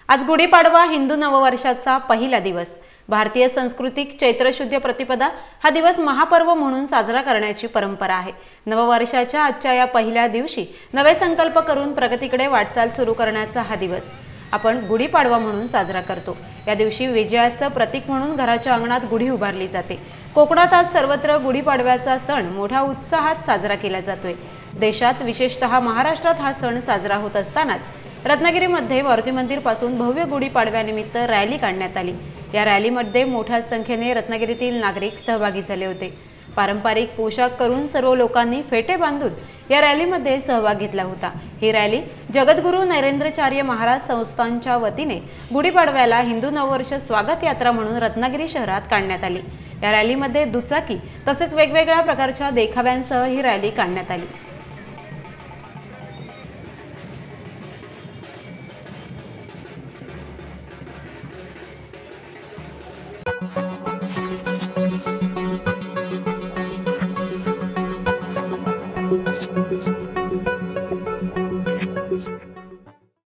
आज गुढीपाडवा हिंदू नववर्षाचा पहिला दिवस। भारतीय संस्कृतीत चैत्र शुद्ध प्रतिपदा हा दिवस महापर्व म्हणून साजरा करण्याची परंपरा आहे। नववर्षाच्या आजच्या या पहिल्या दिवशी नवे संकल्प करून प्रगतीकडे वाटचाल सुरू करण्याचा हा दिवस आपण गुढीपाडवा म्हणून साजरा करतो। या दिवशी विजयाचं प्रतीक म्हणून घराच्या अंगणात गुढी उभारली जाते। कोकणात आज सर्वत्र गुढीपाडव्याचा सण मोठ्या उत्साहात साजरा केला जातोय। देशात विशेषतः महाराष्ट्रात हा सण साजरा होत असतानाच रत्नागिरीमध्ये मारुती मंदिर पासून भव्य गुढीपाडव्यानिमित्त रॅली काढण्यात आली। या रॅलीमध्ये मोठ्या संख्येने रत्नागिरीतील नागरिक सहभागी झाले होते। पारंपरिक पोशाख करून सर्व लोकांनी फेटे बांधून या रॅलीमध्ये सहभाग घेतला होता। ही रॅली जगद्गुरू नरेंद्राचार्य महाराज संस्थानच्या वतीने गुढीपाडव्याला हिंदू नववर्ष स्वागत यात्रा म्हणून रत्नागिरी शहरात काढण्यात आली। या रॅलीमध्ये दुचाकी तसेच वेगवेगळ्या प्रकारच्या देखाव्यांसह ही रॅली काढण्यात आली। Thank you.